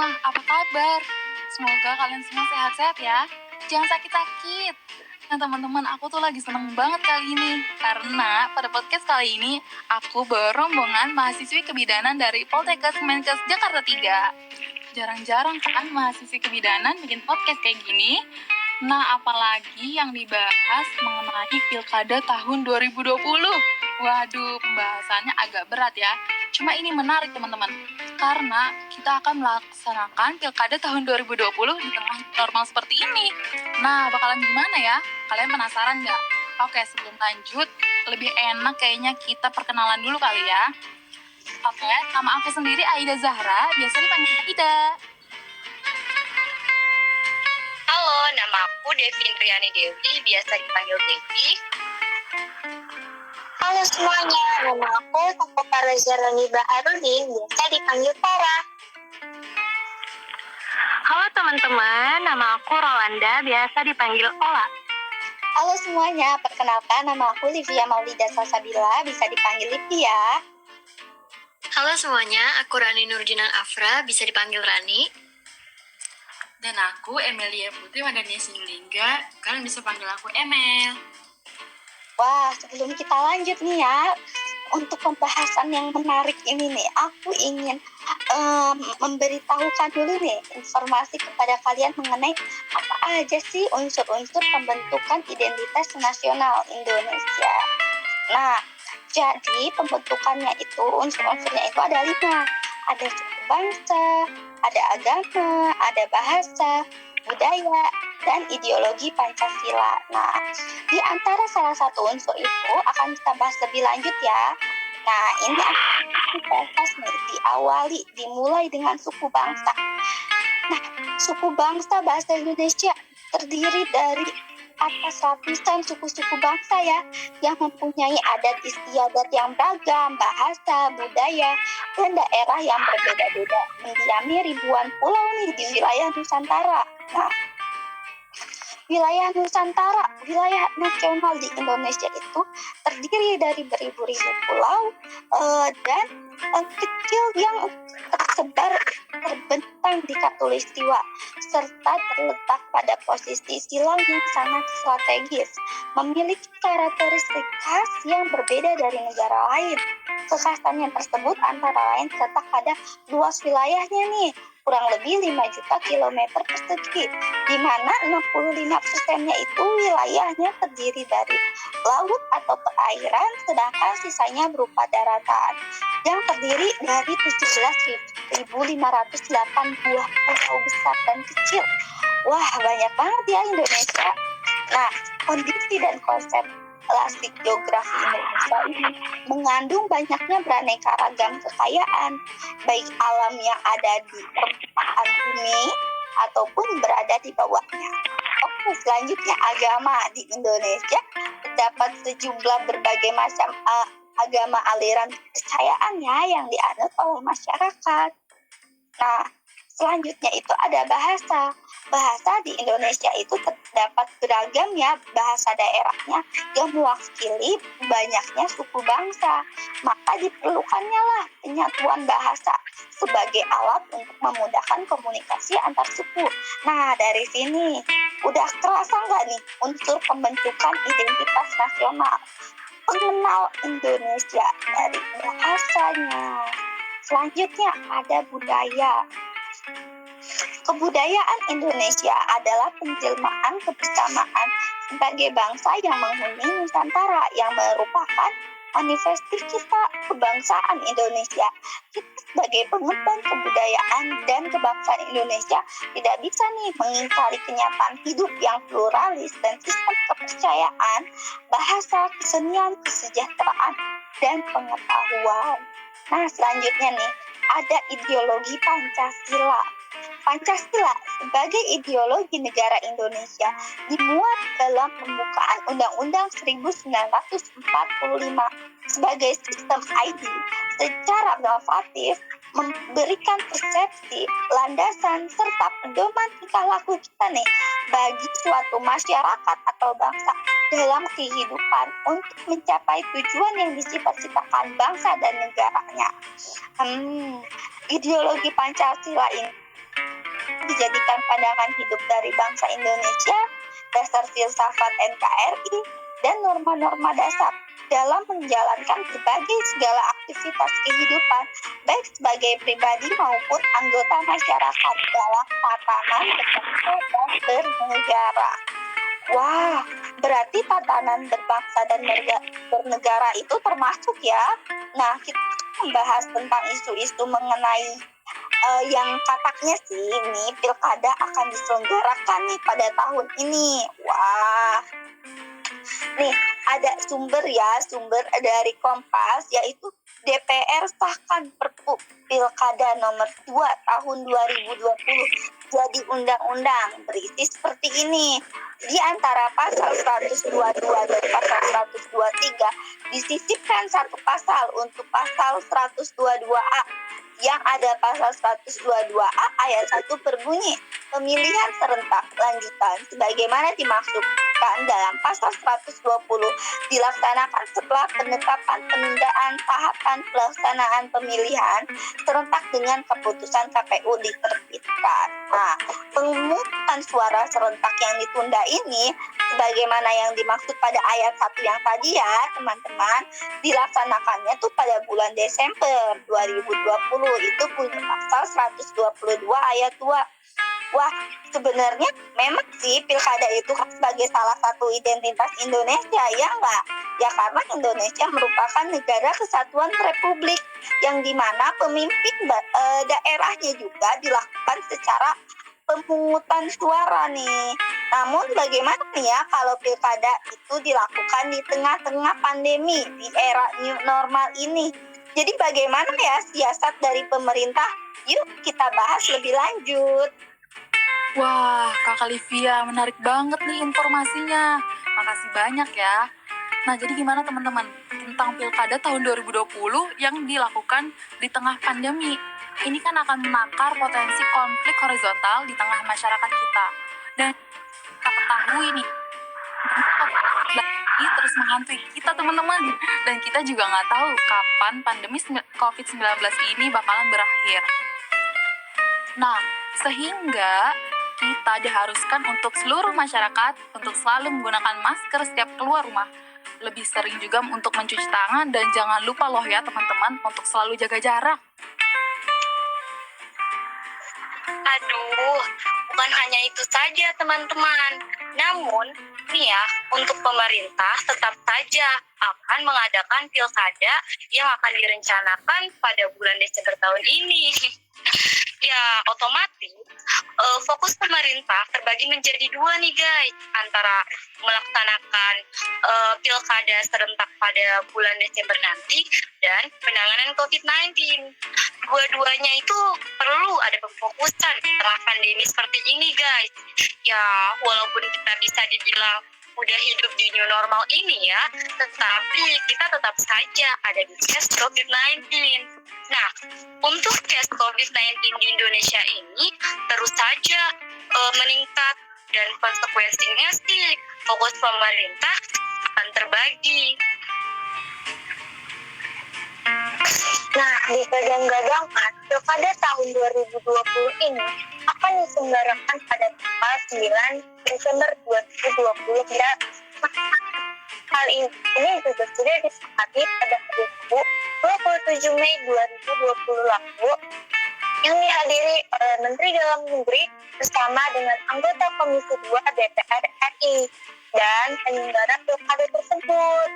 semua, apa kabar? Semoga kalian semua sehat-sehat ya. Jangan sakit-sakit. Nah teman-teman, aku tuh lagi seneng banget kali ini. Karena pada podcast kali ini, aku berombongan mahasiswi kebidanan dari Poltekkes Menkes Jakarta 3. Jarang-jarang kan mahasiswi kebidanan bikin podcast kayak gini. Nah, apalagi yang dibahas mengenai Pilkada tahun 2020. Waduh, pembahasannya agak berat ya. Cuma ini menarik teman-teman, karena kita akan melaksanakan Pilkada tahun 2020 di tengah normal seperti ini. Nah, bakalan gimana ya? Kalian penasaran nggak? Oke, sebelum lanjut, lebih enak kayaknya kita perkenalan dulu kali ya. Oke, nama aku sendiri Aida Zahra, biasa dipanggil Aida. Halo, nama aku Devi Indriani Dewi, biasa dipanggil Devi. Halo semuanya, nama aku Sakopa Rezarani Baharudin, biasa dipanggil Farah. Halo teman-teman, nama aku Rolanda, biasa dipanggil Ola. Halo semuanya, perkenalkan nama aku Livia Maulida Salsabila, bisa dipanggil Livi ya. Halo semuanya, aku Rani Nurjunan Afra, bisa dipanggil Rani. Dan aku Emilia Putri Wadania Sinulinga, kalian bisa panggil aku Emel. Wah, sebelum kita lanjut nih ya, untuk pembahasan yang menarik ini nih, aku ingin memberitahukan dulu nih informasi kepada kalian mengenai apa aja sih unsur-unsur pembentukan identitas nasional Indonesia. Nah, jadi pembentukannya itu, unsur-unsurnya itu ada 5. Ada suku bangsa, ada agama, ada bahasa, budaya, dan ideologi Pancasila. Nah, di antara salah satu unsur itu akan kita bahas lebih lanjut ya. Nah, ini akan kita bahas nih, dimulai dengan suku bangsa. Nah, suku bangsa bahasa Indonesia terdiri dari atas lapisan suku-suku bangsa ya, yang mempunyai adat istiadat yang beragam, bahasa, budaya, dan daerah yang berbeda-beda, mendiami ribuan pulau nih di wilayah Nusantara. Nah, wilayah Nusantara, wilayah nasional di Indonesia itu terdiri dari beribu-ribu pulau dan kecil yang tersebar terbentang di Katulistiwa, serta terletak pada posisi silang yang sangat strategis, memiliki karakteristik khas yang berbeda dari negara lain. Kekhasannya tersebut antara lain terletak pada luas wilayahnya nih, kurang lebih 5 juta kilometer persegi, di mana 65%-nya itu wilayahnya terdiri dari laut atau perairan, sedangkan sisanya berupa daratan, yang terdiri dari 17.508 buah pulau besar dan kecil. Wah, banyak banget ya Indonesia. Nah, kondisi dan konsep elastik geografi Indonesia ini mengandung banyaknya beraneka ragam kekayaan, baik alam yang ada di permukaan bumi ataupun berada di bawahnya. Oke, selanjutnya agama di Indonesia terdapat sejumlah berbagai macam agama aliran kepercayaan ya yang dianut oleh masyarakat. Nah, selanjutnya itu ada bahasa. Bahasa di Indonesia itu terdapat beragam ya bahasa daerahnya yang mewakili banyaknya suku bangsa. Maka diperlukannya lah penyatuan bahasa sebagai alat untuk memudahkan komunikasi antar suku. Nah, dari sini udah kerasa nggak nih unsur pembentukan identitas nasional? Pengenal Indonesia dari bahasanya. Selanjutnya ada budaya. Kebudayaan Indonesia adalah penjelmaan kebersamaan sebagai bangsa yang menghuni Nusantara, yang merupakan manifestasi kita kebangsaan Indonesia. Kita sebagai pengemban kebudayaan dan kebangsaan Indonesia tidak bisa nih mengingkari kenyataan hidup yang pluralis dan sistem kepercayaan, bahasa, kesenian, kesejahteraan, dan pengetahuan. Nah, selanjutnya nih, ada ideologi Pancasila. Pancasila sebagai ideologi negara Indonesia dimuat dalam pembukaan Undang-Undang 1945 sebagai sistem ID secara inovatif, memberikan persepsi, landasan, serta pedoman tingkah laku kita nih bagi suatu masyarakat atau bangsa dalam kehidupan untuk mencapai tujuan yang disifat-sifatkan bangsa dan negaranya. Ideologi Pancasila ini dijadikan pandangan hidup dari bangsa Indonesia, dasar filsafat NKRI, dan norma-norma dasar dalam menjalankan berbagai segala aktivitas kehidupan, baik sebagai pribadi maupun anggota masyarakat dalam tatanan berbangsa dan bernegara. Wah, berarti tatanan berbangsa dan bernegara itu termasuk ya. Nah, kita membahas tentang isu-isu mengenai yang katanya sih ini pilkada akan diselenggarakan nih pada tahun ini. Wah, nih ada sumber dari Kompas, yaitu DPR sahkan Perpu Pilkada nomor 2 tahun 2020 jadi undang-undang, berisi seperti ini. Di antara pasal 122 dan pasal 123 disisipkan satu pasal untuk pasal 122A, yang ada pasal 122A ayat 1 berbunyi, pemilihan serentak lanjutan sebagaimana dimaksudkan dalam pasal 120 dilaksanakan setelah penetapan penundaan tahapan pelaksanaan pemilihan serentak dengan keputusan KPU diterbitkan. Nah, pemungutan suara serentak yang ditunda ini sebagaimana yang dimaksud pada ayat 1 yang tadi ya teman-teman, dilaksanakannya tuh pada bulan Desember 2020, itu punya pasal 122 ayat 2. Wah, sebenarnya memang sih pilkada itu sebagai salah satu identitas Indonesia, ya enggak? Ya karena Indonesia merupakan negara kesatuan republik yang dimana pemimpin daerahnya juga dilakukan secara pemungutan suara nih. Namun bagaimana nih ya kalau pilkada itu dilakukan di tengah-tengah pandemi di era new normal ini? Jadi bagaimana ya siasat dari pemerintah? Yuk kita bahas lebih lanjut. Wah, Kakak Livia, menarik banget nih informasinya. Makasih banyak ya. Nah, jadi gimana teman-teman tentang pilkada tahun 2020 yang dilakukan di tengah pandemi? Ini kan akan menakar potensi konflik horizontal di tengah masyarakat kita. Dan kita ketahui nih, ini terus menghantui kita teman-teman. Dan kita juga nggak tahu kapan pandemi COVID-19 ini bakalan berakhir. Nah, sehingga kita diharuskan untuk seluruh masyarakat untuk selalu menggunakan masker setiap keluar rumah. Lebih sering juga untuk mencuci tangan, dan jangan lupa loh ya teman-teman untuk selalu jaga jarak. Aduh, bukan hanya itu saja teman-teman. Namun, nih ya, untuk pemerintah tetap saja akan mengadakan pilkada yang akan direncanakan pada bulan Desember tahun ini. Ya, otomatis fokus pemerintah terbagi menjadi dua nih guys, antara melaksanakan pilkada serentak pada bulan Desember nanti dan penanganan COVID-19. Dua-duanya itu perlu ada pemfokusan setelah pandemi seperti ini guys. Ya, walaupun kita bisa dibilang udah hidup di new normal ini ya, tetapi kita tetap saja ada di case COVID-19. Nah, untuk case COVID-19 di Indonesia ini terus saja meningkat, dan konsekuensinya sih fokus pemerintah akan terbagi. Nah, digadang-gadangkan pilkada tahun 2020 ini akan diselenggarakan pada tanggal 9 Desember 2020 dan hal ini juga sudah disepakati pada hari Rabu 27 Mei 2020 lalu yang dihadiri oleh Menteri Dalam Negeri bersama dengan anggota Komisi 2 DPR RI dan penyelenggara pilkada tersebut.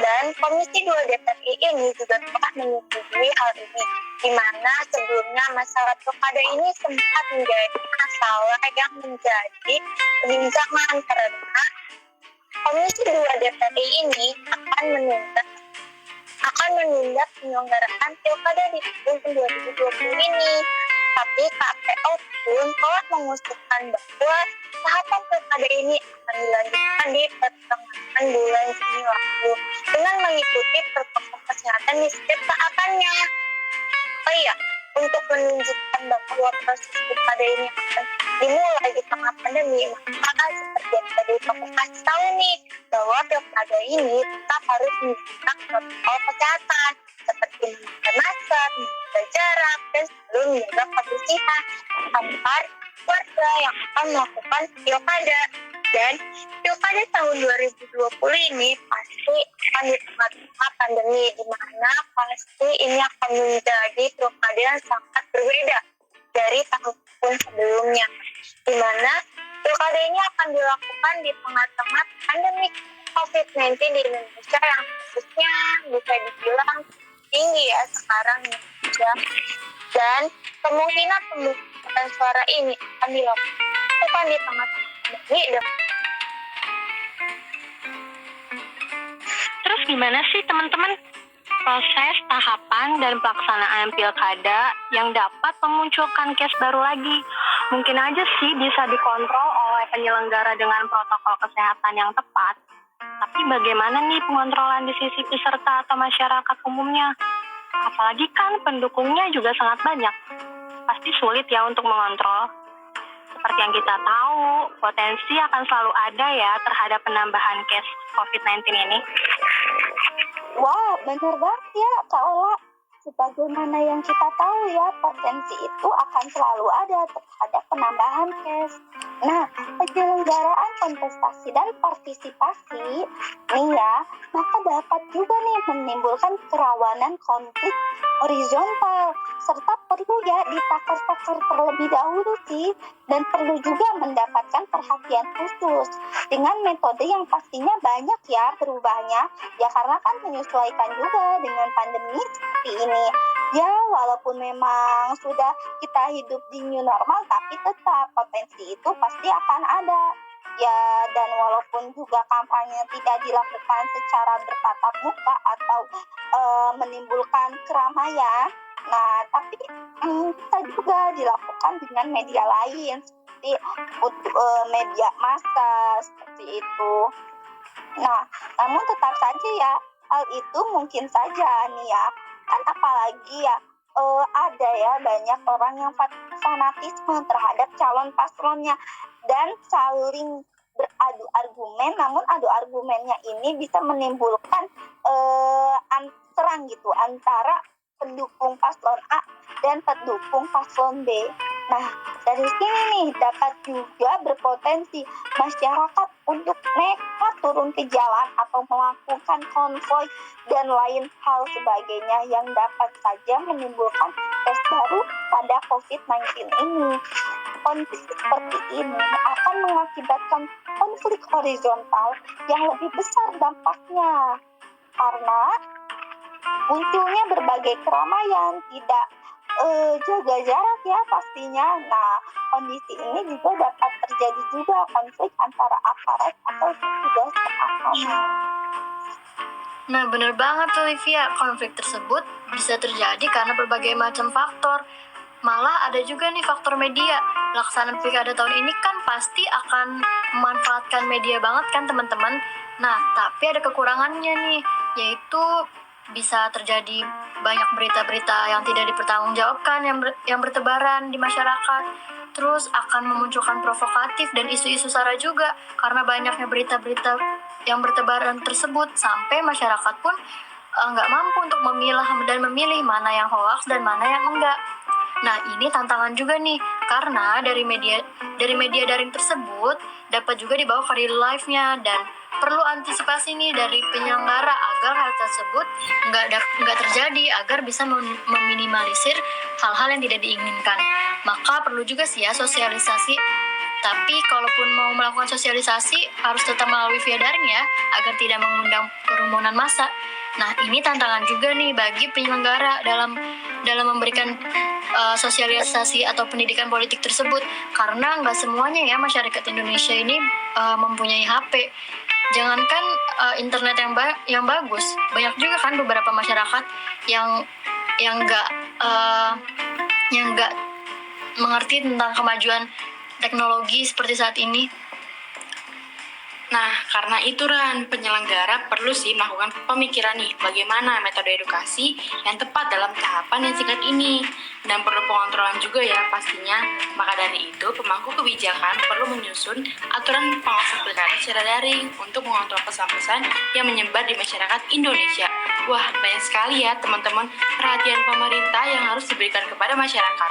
Dan Komisi 2 DPR RI ini juga telah menyetujui hal ini, di mana sebelumnya masalah pilkada ini sempat menjadi masalah yang menjadi perbincangan karena Komisi 2 DPR RI ini akan menunda penyelenggaraan pilkada di tahun 2020 ini. Tapi KPU pun telah mengusulkan bahwa tahapan pilkada ini akan dilanjutkan di pertengahan bulan Juni lalu dengan mengikuti protokol kesehatan di setiap tahapannya. Oh iya, untuk menunjukkan bahwa proses pilkada ini akan dimulai di tengah pandemi, maka seperti yang tadi aku kasih tahu nih, bahwa pilkada ini tetap harus menggunakan protokol kesehatan. seperti memakai masker, menjaga jarak, dan selalu menjaga kebersihan antar warga yang akan melakukan pilkada. Dan pilkada tahun 2020 ini pasti akan di tengah-tengah pandemi, di mana pasti ini akan menjadi pilkada yang sangat berbeda dari tahun sebelumnya, di mana pilkada ini akan dilakukan di tengah-tengah pandemi COVID-19 di Indonesia yang khususnya bisa dibilang tinggi ya sekarang di Indonesia. Dan kemungkinan pemungutan suara ini akan dilakukan di tengah-tengah pandemi. Terus gimana sih teman-teman proses tahapan dan pelaksanaan pilkada yang dapat memunculkan case baru lagi? Mungkin aja sih bisa dikontrol oleh penyelenggara dengan protokol kesehatan yang tepat. Tapi bagaimana nih pengontrolan di sisi peserta atau masyarakat umumnya? Apalagi kan pendukungnya juga sangat banyak. Pasti sulit ya untuk mengontrol. Seperti yang kita tahu, potensi akan selalu ada ya terhadap penambahan case COVID-19 ini. Wah, benar banget ya Kak Ola. Sebagaimana yang kita tahu ya, potensi itu akan selalu ada terhadap penambahan case. Nah, penyelenggaraan kontestasi dan partisipasi nih ya, maka dapat juga nih menimbulkan kerawanan konflik horizontal, serta perlu ya ditakar-takar terlebih dahulu sih, dan perlu juga mendapatkan perhatian khusus dengan metode yang pastinya banyak ya berubahnya, ya karena kan menyesuaikan juga dengan pandemi seperti ini. Ya walaupun memang sudah kita hidup di new normal, tapi tetap potensi itu pasti akan ada. Ya, dan walaupun juga kampanye tidak dilakukan secara bertatap muka atau menimbulkan keramaian, nah tapi bisa juga dilakukan dengan media lain seperti media massa seperti itu. Nah, namun tetap saja ya, hal itu mungkin saja nih ya, kan apalagi ya ada ya banyak orang yang fanatisme terhadap calon paslonnya dan saling beradu argumen, namun adu argumennya ini bisa menimbulkan serang gitu antara pendukung paslon A dan pendukung paslon B. Nah, dari sini nih dapat juga berpotensi masyarakat untuk nekat turun ke jalan atau melakukan konvoy dan lain hal sebagainya yang dapat saja menimbulkan tes baru pada COVID-19 ini. Kondisi seperti ini akan mengakibatkan konflik horizontal yang lebih besar dampaknya karena munculnya berbagai keramaian, tidak jaga jarak ya pastinya. Nah, kondisi ini juga dapat terjadi juga konflik antara aparat atau petugas keamanan. Nah, benar banget tuh Livia, konflik tersebut bisa terjadi karena berbagai macam faktor. Malah ada juga nih faktor media. Laksanaan pilkada tahun ini kan pasti akan memanfaatkan media banget kan teman-teman. Nah, tapi ada kekurangannya nih, yaitu bisa terjadi banyak berita-berita yang tidak dipertanggungjawabkan yang bertebaran di masyarakat. Terus akan memunculkan provokatif dan isu-isu sara juga karena banyaknya berita-berita yang bertebaran tersebut sampai masyarakat pun nggak mampu untuk memilah dan memilih mana yang hoax dan mana yang enggak. Nah, ini tantangan juga nih, karena dari media daring tersebut dapat juga dibawa ke real life-nya dan perlu antisipasi nih dari penyelenggara agar hal tersebut nggak terjadi, agar bisa meminimalisir hal-hal yang tidak diinginkan. Maka perlu juga sih ya sosialisasi. Tapi kalaupun mau melakukan sosialisasi harus tetap melalui via daring ya, agar tidak mengundang kerumunan massa. Nah, ini tantangan juga nih bagi penyelenggara dalam memberikan sosialisasi atau pendidikan politik tersebut, karena nggak semuanya ya masyarakat Indonesia ini mempunyai HP. Jangankan internet yang bagus, banyak juga kan beberapa masyarakat yang nggak mengerti tentang kemajuan teknologi seperti saat ini. Nah, karena itu Ran, penyelenggara perlu sih melakukan pemikiran nih bagaimana metode edukasi yang tepat dalam tahapan yang singkat ini. Dan perlu pengontrolan juga ya pastinya. Maka dari itu, pemangku kebijakan perlu menyusun aturan pengawasan pilkada secara daring untuk mengontrol pesan-pesan yang menyebar di masyarakat Indonesia. Wah, banyak sekali ya teman-teman perhatian pemerintah yang harus diberikan kepada masyarakat.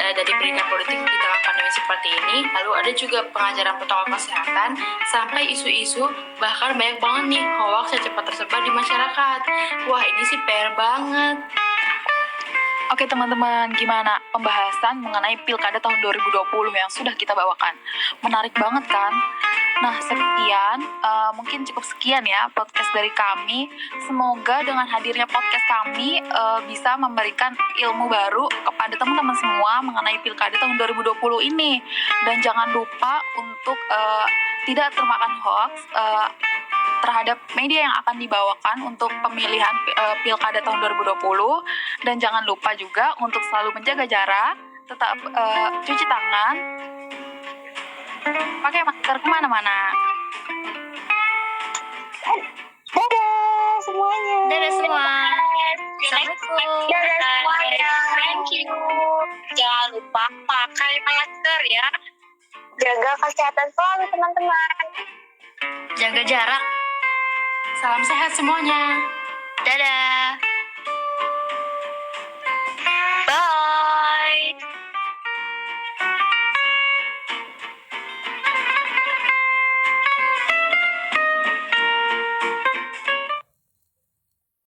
Dari pendidikan politik di tengah pandemi seperti ini, lalu ada juga pengajaran protokol kesehatan, sampai isu-isu, bahkan banyak banget nih hoax yang cepat tersebar di masyarakat. Wah, ini sih PR banget. Oke teman-teman, gimana pembahasan mengenai Pilkada tahun 2020 yang sudah kita bawakan? Menarik banget kan? Nah, sekian, mungkin cukup sekian ya podcast dari kami. Semoga dengan hadirnya podcast kami bisa memberikan ilmu baru kepada teman-teman semua mengenai Pilkada tahun 2020 ini. Dan jangan lupa untuk tidak termakan hoax terhadap media yang akan dibawakan untuk pemilihan Pilkada tahun 2020. Dan jangan lupa juga untuk selalu menjaga jarak, tetap cuci tangan, pakai masker kemana-mana. Dadah semuanya. Dadah semua. Assalamualaikum. Dadah semuanya. Thank you. Jangan lupa pakai masker ya. Jaga kesehatan selalu teman-teman. Jaga jarak. Salam sehat semuanya. Dadah.